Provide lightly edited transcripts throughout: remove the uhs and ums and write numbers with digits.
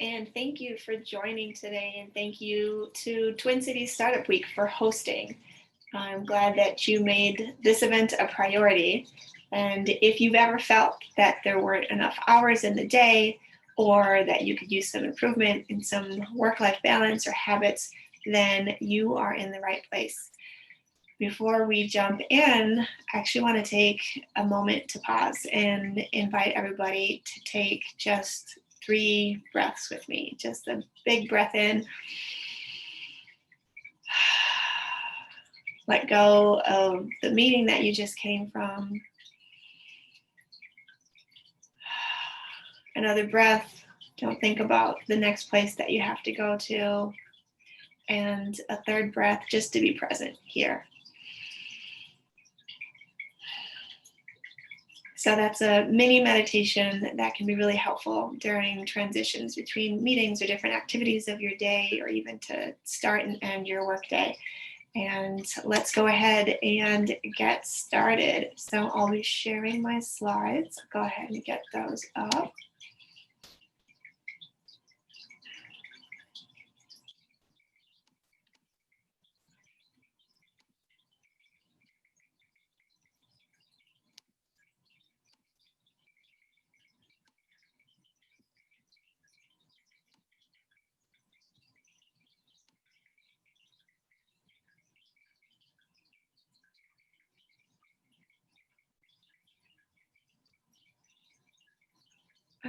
and thank you for joining today, and thank you to Twin Cities Startup Week for hosting. I'm glad that you made this event a priority, and if you've ever felt that there weren't enough hours in the day or that you could use some improvement in some work-life balance or habits, then you are in the right place. Before we jump in, I actually want to take a moment to pause and invite everybody to take just 3 breaths with me. Just a big breath in. Let go of the meeting that you just came from. Another breath. Don't think about the next place that you have to go to. And a third breath, just to be present here. So that's a mini meditation that can be really helpful during transitions between meetings or different activities of your day, or even to start and end your workday. And let's go ahead and get started. So I'll be sharing my slides. Go ahead and get those up.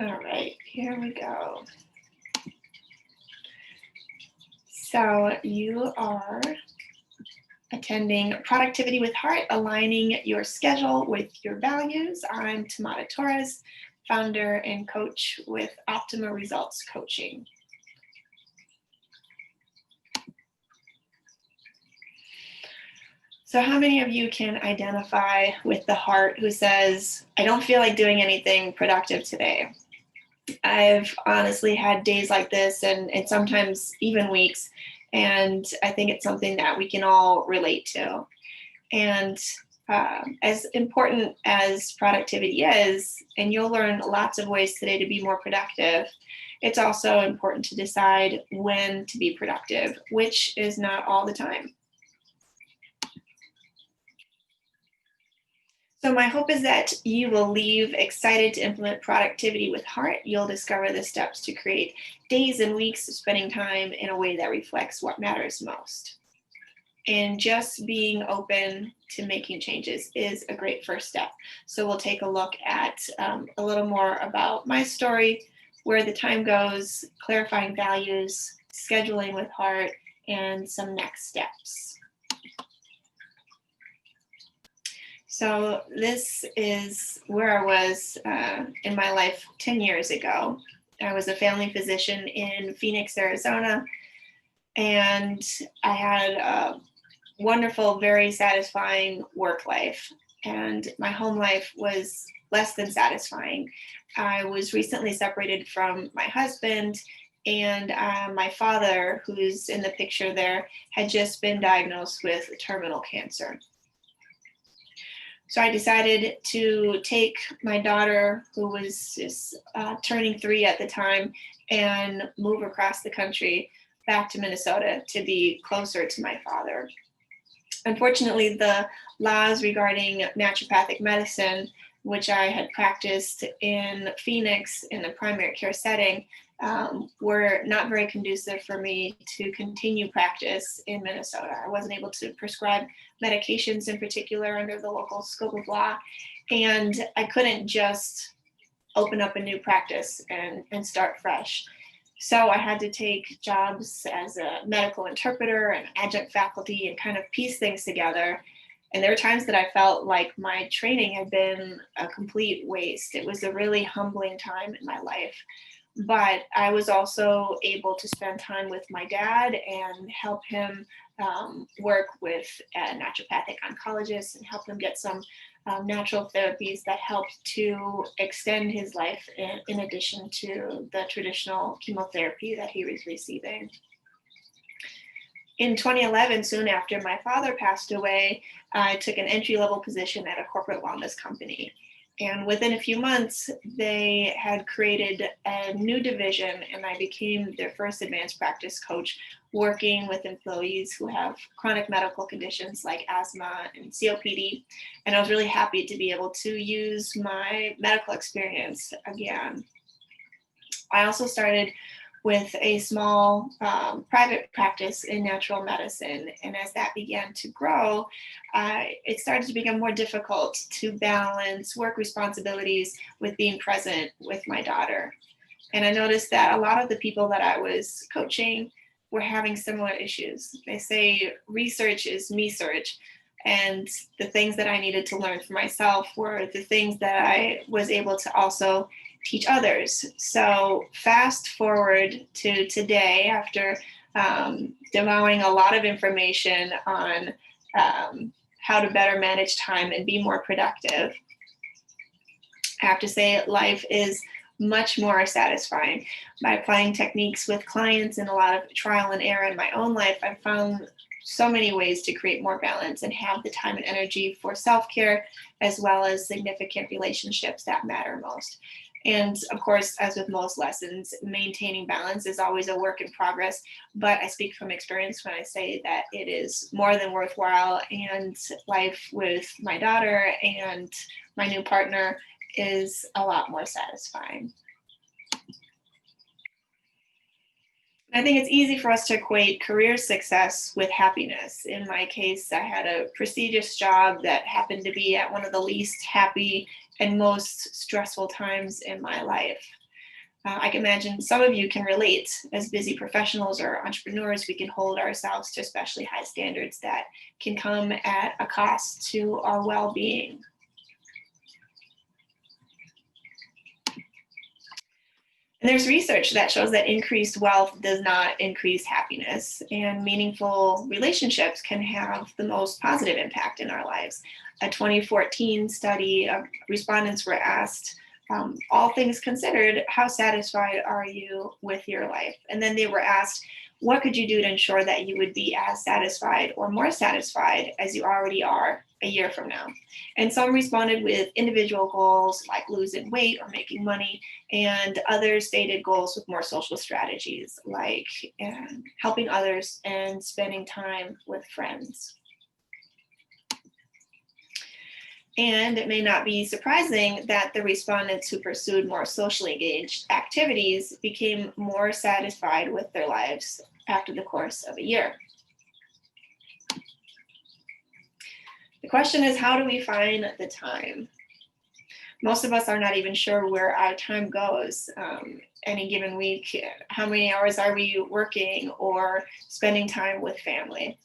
All right, here we go. So you are attending Productivity with Heart, aligning your schedule with your values. I'm Tamara Torres, founder and coach with Optimal Results Coaching. So how many of you can identify with the heart who says, I don't feel like doing anything productive today? I've honestly had days like this and sometimes even weeks, and I think it's something that we can all relate to. And as important as productivity is, and you'll learn lots of ways today to be more productive, it's also important to decide when to be productive, which is not all the time. So my hope is that you will leave excited to implement productivity with heart. You'll discover the steps to create days and weeks of spending time in a way that reflects what matters most. And just being open to making changes is a great first step. So we'll take a look at a little more about my story, where the time goes, clarifying values, scheduling with heart, and some next steps. So this is where I was in my life 10 years ago. I was a family physician in Phoenix, Arizona, and I had a wonderful, very satisfying work life, and my home life was less than satisfying. I was recently separated from my husband, and my father, who's in the picture there, had just been diagnosed with terminal cancer. So I decided to take my daughter, who was just turning 3 at the time, and move across the country back to Minnesota to be closer to my father. Unfortunately, the laws regarding naturopathic medicine, which I had practiced in Phoenix in the primary care setting, were not very conducive for me to continue practice in Minnesota. I wasn't able to prescribe medications in particular under the local scope of law, and I couldn't just open up a new practice and start fresh. So I had to take jobs as a medical interpreter and adjunct faculty and kind of piece things together. And there were times that I felt like my training had been a complete waste. It was a really humbling time in my life. But I was also able to spend time with my dad and help him work with a naturopathic oncologist and help him get some natural therapies that helped to extend his life in addition to the traditional chemotherapy that he was receiving. In 2011, soon after my father passed away, I took an entry-level position at a corporate wellness company. And within a few months, they had created a new division, and I became their first advanced practice coach, working with employees who have chronic medical conditions like asthma and COPD. And I was really happy to be able to use my medical experience again. I also started with a small private practice in natural medicine. And as that began to grow, it started to become more difficult to balance work responsibilities with being present with my daughter. And I noticed that a lot of the people that I was coaching were having similar issues. They say research is me search. And the things that I needed to learn for myself were the things that I was able to also teach others. So fast forward to today, after devouring a lot of information on how to better manage time and be more productive, I have to say life is much more satisfying. By applying techniques with clients and a lot of trial and error in my own life, I've found so many ways to create more balance and have the time and energy for self-care, as well as significant relationships that matter most. And of course, as with most lessons, maintaining balance is always a work in progress, but I speak from experience when I say that it is more than worthwhile, and life with my daughter and my new partner is a lot more satisfying. I think it's easy for us to equate career success with happiness. In my case, I had a prestigious job that happened to be at one of the least happy and most stressful times in my life. I can imagine some of you can relate. As busy professionals or entrepreneurs, we can hold ourselves to especially high standards that can come at a cost to our well-being. And there's research that shows that increased wealth does not increase happiness, and meaningful relationships can have the most positive impact in our lives. A 2014 study of respondents were asked, all things considered, how satisfied are you with your life? And then they were asked, what could you do to ensure that you would be as satisfied or more satisfied as you already are a year from now? And some responded with individual goals like losing weight or making money, and others stated goals with more social strategies like helping others and spending time with friends. And it may not be surprising that the respondents who pursued more socially engaged activities became more satisfied with their lives after the course of a year. The question is, how do we find the time? Most of us are not even sure where our time goes any given week. How many hours are we working or spending time with family?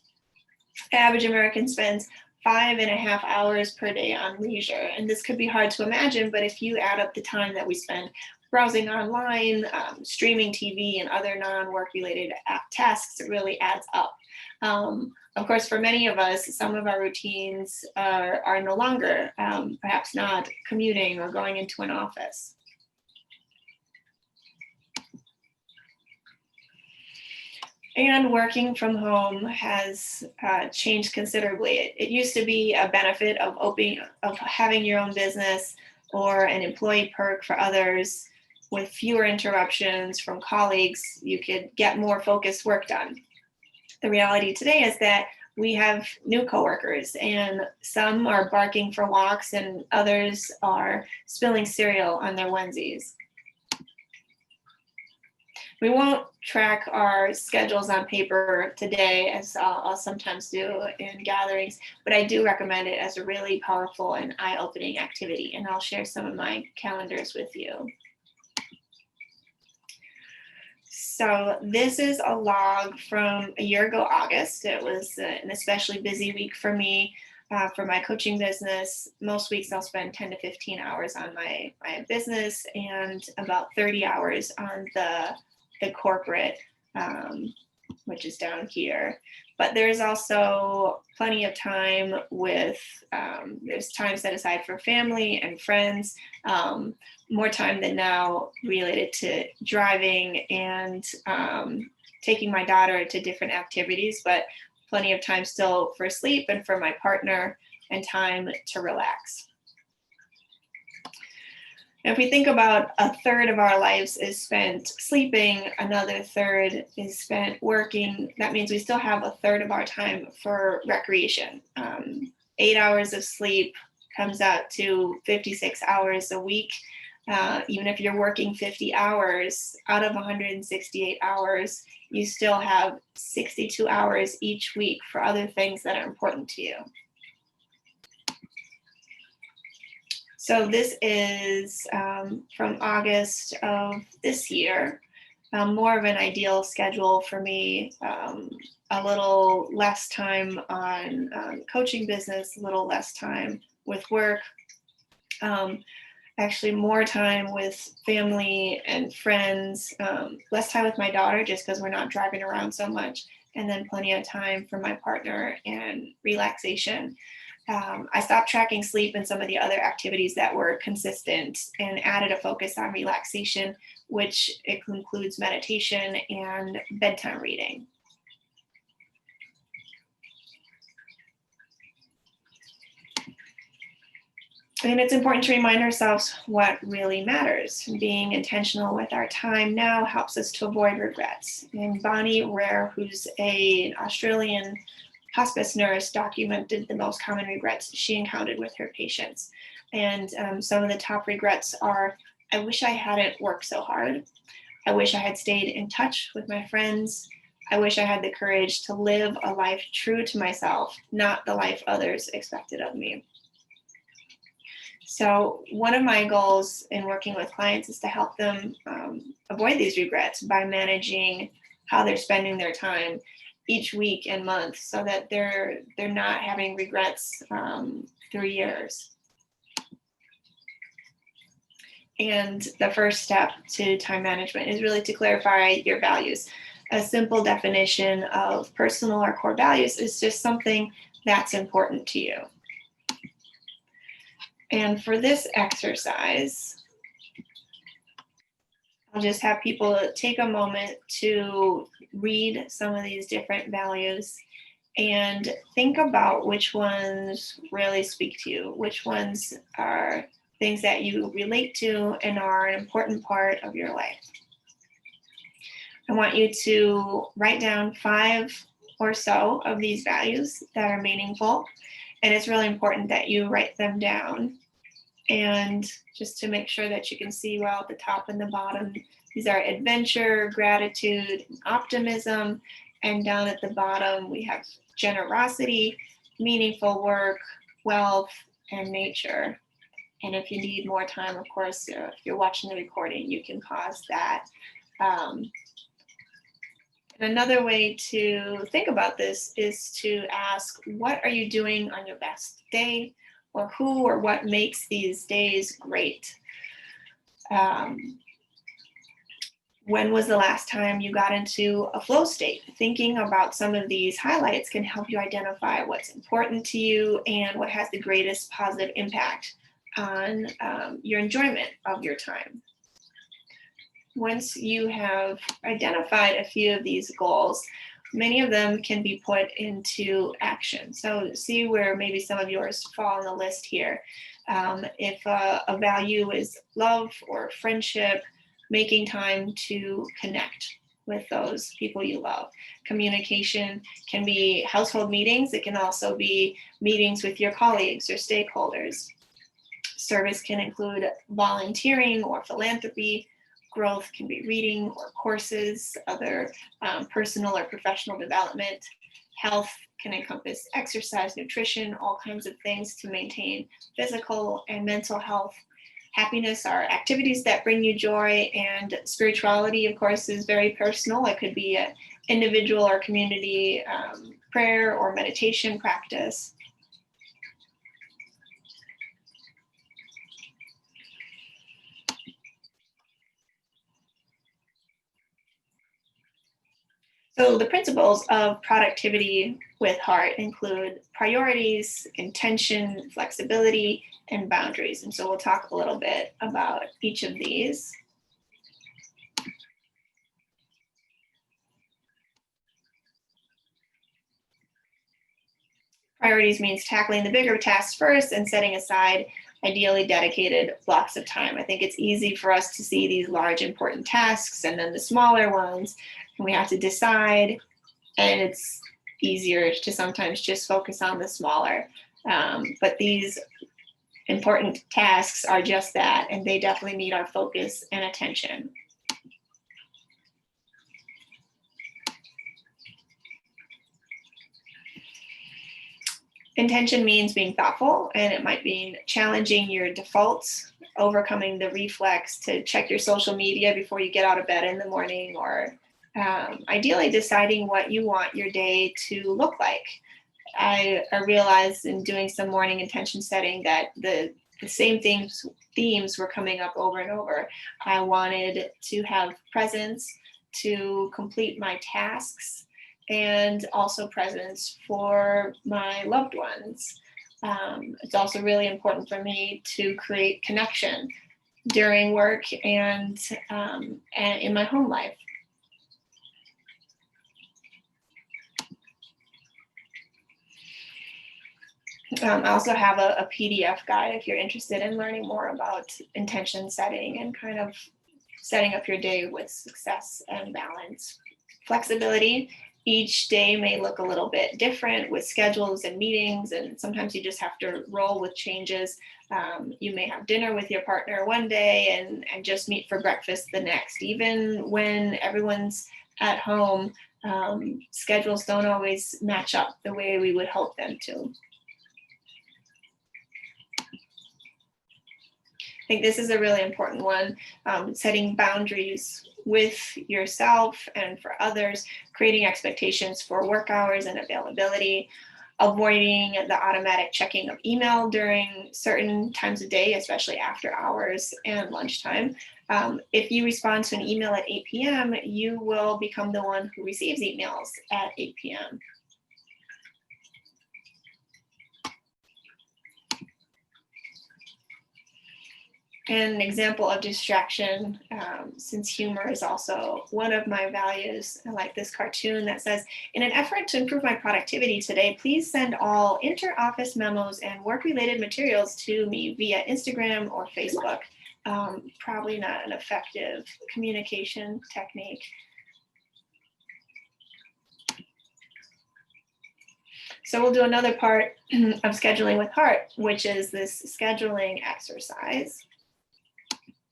The average American spends 5.5 hours per day on leisure. And this could be hard to imagine, but if you add up the time that we spend browsing online, streaming TV, and other non-work related tasks, it really adds up. Of course, for many of us, some of our routines are no longer, perhaps not commuting or going into an office. And working from home has changed considerably. It used to be a benefit of having your own business or an employee perk for others. With fewer interruptions from colleagues, you could get more focused work done. The reality today is that we have new coworkers, and some are barking for walks and others are spilling cereal on their onesies. We won't track our schedules on paper today, as I'll sometimes do in gatherings, but I do recommend it as a really powerful and eye-opening activity, and I'll share some of my calendars with you. So this is a log from a year ago, August. It was an especially busy week for me. For my coaching business. Most weeks I'll spend 10 to 15 hours on my business and about 30 hours on the corporate, which is down here. But there's also plenty of time with, there's time set aside for family and friends, more time than now related to driving and taking my daughter to different activities, but plenty of time still for sleep and for my partner and time to relax. And if we think about a third of our lives is spent sleeping, another third is spent working, that means we still have a third of our time for recreation. 8 hours of sleep comes out to 56 hours a week. Even if you're working 50 hours out of 168 hours, you still have 62 hours each week for other things that are important to you. So this is from August of this year, more of an ideal schedule for me, a little less time on coaching business, a little less time with work, actually more time with family and friends, less time with my daughter just because we're not driving around so much, and then plenty of time for my partner and relaxation. I stopped tracking sleep and some of the other activities that were consistent and added a focus on relaxation, which includes meditation and bedtime reading. And it's important to remind ourselves what really matters. Being intentional with our time now helps us to avoid regrets. And Bonnie Rare, who's an Australian hospice nurse, documented the most common regrets she encountered with her patients. And some of the top regrets are, I wish I hadn't worked so hard. I wish I had stayed in touch with my friends. I wish I had the courage to live a life true to myself, not the life others expected of me. So one of my goals in working with clients is to help them avoid these regrets by managing how they're spending their time each week and month, so that they're not having regrets through years. And the first step to time management is really to clarify your values. A simple definition of personal or core values is just something that's important to you. And for this exercise, I'll just have people take a moment to read some of these different values and think about which ones really speak to you, which ones are things that you relate to and are an important part of your life. I want you to write down 5 or so of these values that are meaningful. And it's really important that you write them down. And just to make sure that you can see well at the top and the bottom, these are adventure, gratitude, optimism. And down at the bottom, we have generosity, meaningful work, wealth, and nature. And if you need more time, of course, if you're watching the recording, you can pause that. And another way to think about this is to ask, what are you doing on your best day? Or who or what makes these days great? When was the last time you got into a flow state? Thinking about some of these highlights can help you identify what's important to you and what has the greatest positive impact on your enjoyment of your time. Once you have identified a few of these goals, many of them can be put into action. So see where maybe some of yours fall on the list here. If a value is love or friendship, making time to connect with those people you love. Communication can be household meetings. It can also be meetings with your colleagues or stakeholders. Service can include volunteering or philanthropy. Growth can be reading or courses, other personal or professional development. Health can encompass exercise, nutrition, all kinds of things to maintain physical and mental health. Happiness are activities that bring you joy, and spirituality, of course, is very personal. It could be an individual or community prayer or meditation practice. So the principles of productivity with heart include priorities, intention, flexibility, and boundaries. And so we'll talk a little bit about each of these. Priorities means tackling the bigger tasks first and setting aside ideally dedicated blocks of time. I think it's easy for us to see these large important tasks and then the smaller ones, and we have to decide, and it's easier to sometimes just focus on the smaller. But these important tasks are just that, and they definitely need our focus and attention. Intention means being thoughtful, and it might mean challenging your defaults, overcoming the reflex to check your social media before you get out of bed in the morning, or ideally deciding what you want your day to look like. I realized in doing some morning intention setting that the same themes were coming up over and over. I wanted to have presence to complete my tasks, and also presence for my loved ones. It's also really important for me to create connection during work and in my home life. I also have a PDF guide if you're interested in learning more about intention setting and kind of setting up your day with success and balance. Flexibility. Each day may look a little bit different with schedules and meetings, and sometimes you just have to roll with changes. You may have dinner with your partner one day and just meet for breakfast the next. Even when everyone's at home, schedules don't always match up the way we would hope them to. I think this is a really important one, setting boundaries with yourself and for others, creating expectations for work hours and availability, avoiding the automatic checking of email during certain times of day, especially after hours and lunchtime. If you respond to an email at 8 p.m., you will become the one who receives emails at 8 p.m. And an example of distraction, since humor is also one of my values, I like this cartoon that says, in an effort to improve my productivity today, please send all inter-office memos and work-related materials to me via Instagram or Facebook. Probably not an effective communication technique. So we'll do another part of scheduling with heart, which is this scheduling exercise.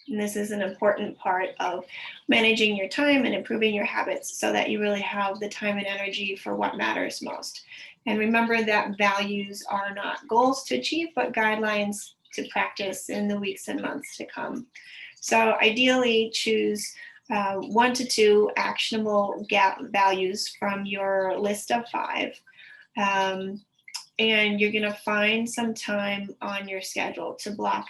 And this is an important part of managing your time and improving your habits so that you really have the time and energy for what matters most. And remember that values are not goals to achieve, but guidelines to practice in the weeks and months to come. So ideally choose 1 to 2 actionable values from your list of 5. And you're going to find some time on your schedule to block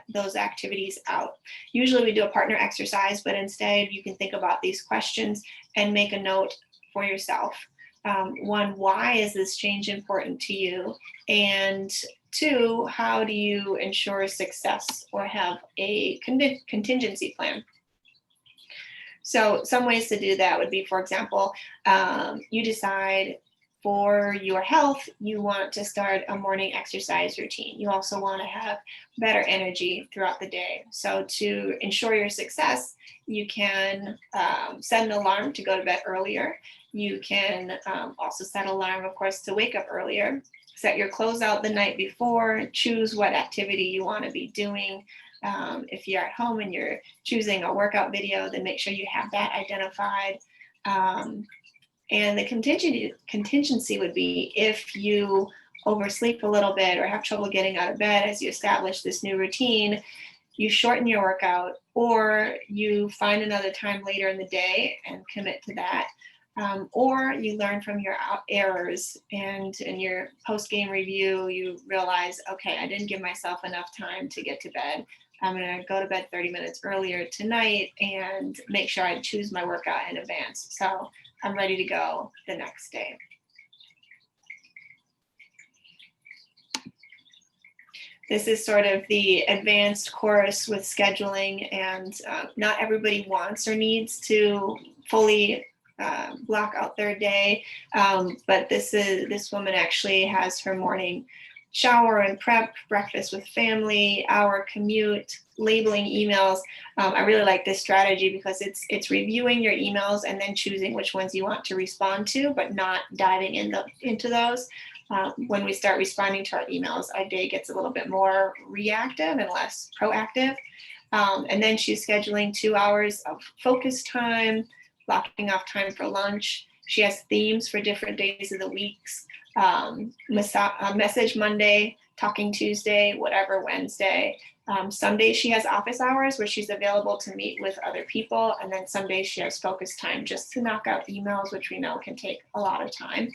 those activities out. Usually we do a partner exercise, but instead you can think about these questions and make a note for yourself. 1, why is this change important to you? And 2, how do you ensure success or have a contingency plan? So some ways to do that would be, for example, you decide for your health, you want to start a morning exercise routine. You also want to have better energy throughout the day. So to ensure your success, you can set an alarm to go to bed earlier. You can also set an alarm, of course, to wake up earlier. Set your clothes out the night before. Choose what activity you want to be doing. If you're at home and you're choosing a workout video, then make sure you have that identified. And the contingency would be if you oversleep a little bit or have trouble getting out of bed as you establish this new routine, you shorten your workout or you find another time later in the day and commit to that. Or you learn from your errors, and in your post-game review, you realize, okay, I didn't give myself enough time to get to bed. I'm going to go to bed 30 minutes earlier tonight and make sure I choose my workout in advance. So I'm ready to go the next day. This is sort of the advanced course with scheduling, and not everybody wants or needs to fully block out their day, but this woman actually has her morning shower and prep, breakfast with family, hour commute, labeling emails. I really like this strategy because it's reviewing your emails and then choosing which ones you want to respond to, but not diving into those. When we start responding to our emails, our day gets a little bit more reactive and less proactive. And then she's scheduling 2 hours of focus time, blocking off time for lunch. She has themes for different days of the weeks. Message Monday, talking Tuesday, whatever Wednesday. Some days she has office hours where she's available to meet with other people. And then some days she has focus time just to knock out emails, which we know can take a lot of time.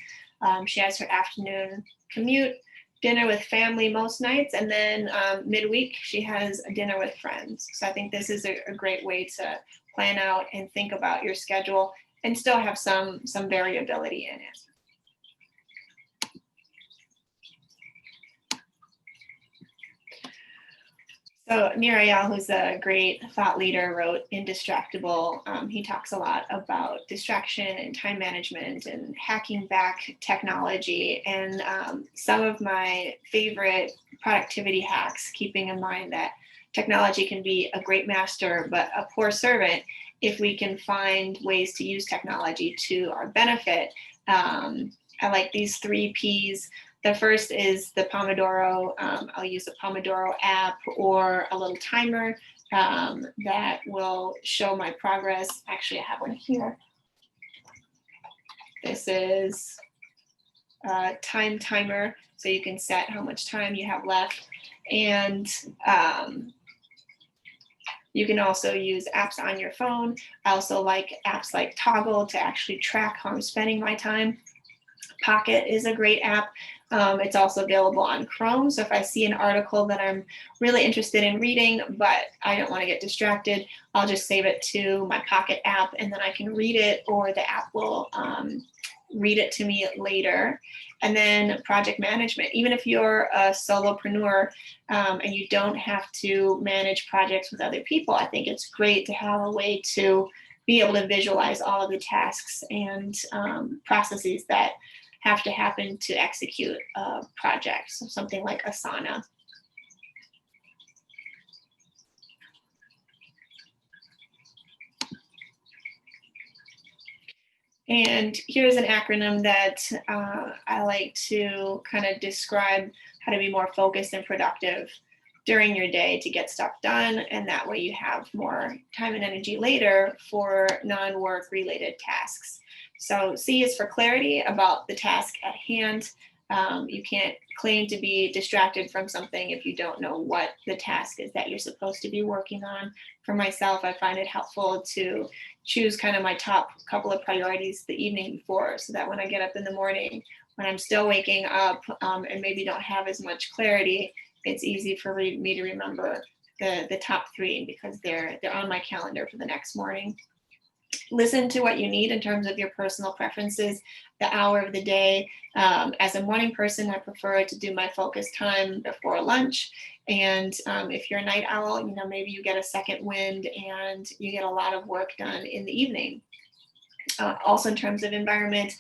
She has her afternoon commute, dinner with family most nights, and then midweek she has a dinner with friends. So I think this is a great way to plan out and think about your schedule and still have some variability in it. So Nirayal, who's a great thought leader, wrote Indistractable. He talks a lot about distraction and time management and hacking back technology. And some of my favorite productivity hacks, keeping in mind that technology can be a great master, but a poor servant if we can find ways to use technology to our benefit. I like these 3 Ps. The first is the Pomodoro. I'll use a Pomodoro app or a little timer that will show my progress. Actually, I have one here. This is a time timer, so you can set how much time you have left. And you can also use apps on your phone. I also like apps like Toggle to actually track how I'm spending my time. Pocket is a great app. It's also available on Chrome. So if I see an article that I'm really interested in reading, but I don't want to get distracted, I'll just save it to my Pocket app and then I can read it, or the app will read it to me later. And then project management. Even if you're a solopreneur and you don't have to manage projects with other people, I think it's great to have a way to be able to visualize all of the tasks and processes that have to happen to execute a project. So something like Asana. And here's an acronym that I like to kind of describe how to be more focused and productive during your day to get stuff done. And that way you have more time and energy later for non-work related tasks. So C is for clarity about the task at hand. You can't claim to be distracted from something if you don't know what the task is that you're supposed to be working on. For myself, I find it helpful to choose kind of my top couple of priorities the evening before, so that when I get up in the morning, when I'm still waking up and maybe don't have as much clarity, it's easy for me to remember the top 3 because they're on my calendar for the next morning. Listen to what you need in terms of your personal preferences, the hour of the day. As a morning person, I prefer to do my focus time before lunch. And if you're a night owl, maybe you get a second wind and you get a lot of work done in the evening. Also in terms of environment,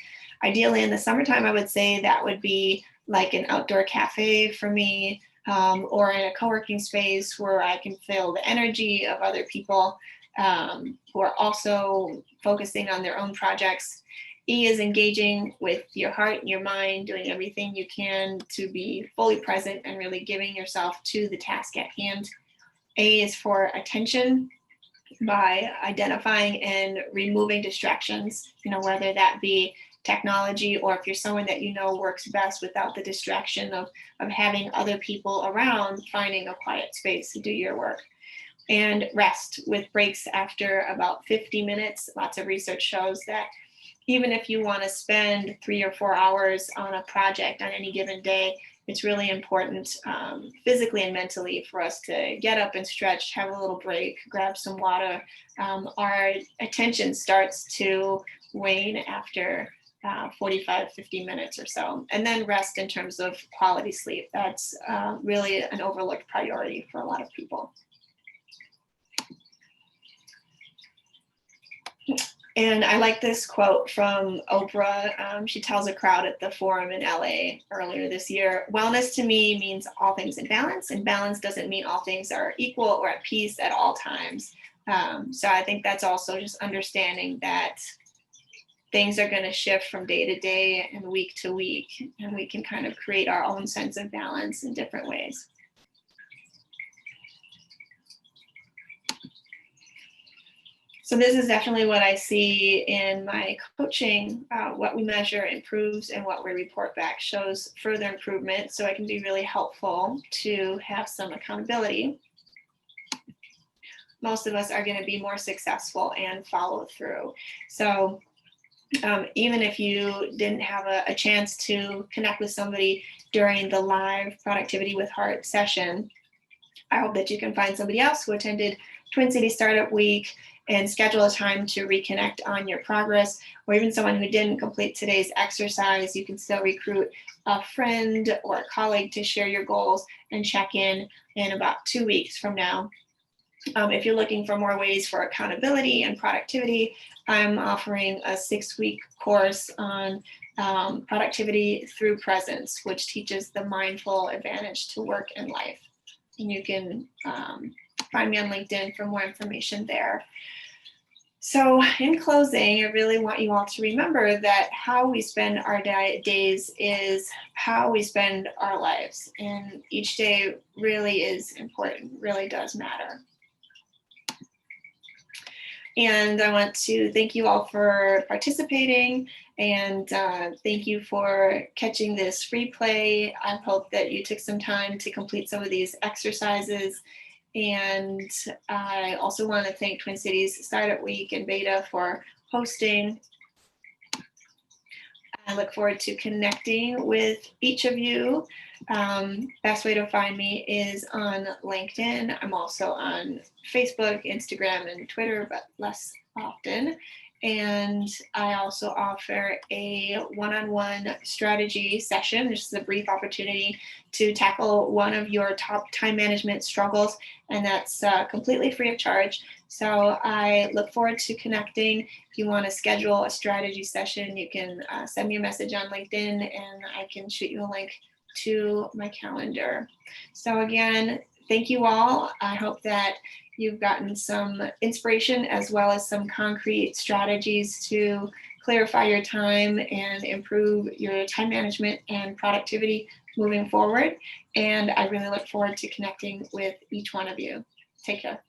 ideally in the summertime, I would say that would be like an outdoor cafe for me, or in a co-working space where I can feel the energy of other people who are also focusing on their own projects. E is engaging with your heart and your mind, doing everything you can to be fully present and really giving yourself to the task at hand. A is for attention, by identifying and removing distractions, whether that be technology, or if you're someone that works best without the distraction of having other people around, finding a quiet space to do your work. And rest with breaks after about 50 minutes. Lots of research shows that even if you want to spend 3 or 4 hours on a project on any given day, it's really important physically and mentally for us to get up and stretch, have a little break, grab some water. Our attention starts to wane after 45, 50 minutes or so. And then rest in terms of quality sleep. That's really an overlooked priority for a lot of people. And I like this quote from Oprah. She tells a crowd at the forum in LA earlier this year, wellness to me means all things in balance, and balance doesn't mean all things are equal or at peace at all times. So I think that's also just understanding that things are going to shift from day to day and week to week, and we can kind of create our own sense of balance in different ways. So this is definitely what I see in my coaching. What we measure improves, and what we report back shows further improvement. So it can be really helpful to have some accountability. Most of us are going to be more successful and follow through. So even if you didn't have a chance to connect with somebody during the live Productivity with Heart session, I hope that you can find somebody else who attended Twin Cities Startup Week and schedule a time to reconnect on your progress, or even someone who didn't complete today's exercise. You can still recruit a friend or a colleague to share your goals and check in about 2 weeks from now. If you're looking for more ways for accountability and productivity, I'm offering a 6-week course on productivity through presence, which teaches the mindful advantage to work and life. And you can find me on LinkedIn for more information there. So in closing, I really want you all to remember that how we spend our days is how we spend our lives. And each day really is important, really does matter. And I want to thank you all for participating, and thank you for catching this replay. I hope that you took some time to complete some of these exercises. And I also want to thank Twin Cities Startup Week and Beta for hosting. I look forward to connecting with each of you. Best way to find me is on LinkedIn. I'm also on Facebook, Instagram, and Twitter, but less often. And I also offer a one-on-one strategy session. This is a brief opportunity to tackle one of your top time management struggles, and that's completely free of charge. So I look forward to connecting. If you want to schedule a strategy session, you can send me a message on LinkedIn, and I can shoot you a link to my calendar. So again, thank you all. I hope that you've gotten some inspiration as well as some concrete strategies to clarify your time and improve your time management and productivity moving forward. And I really look forward to connecting with each one of you. Take care.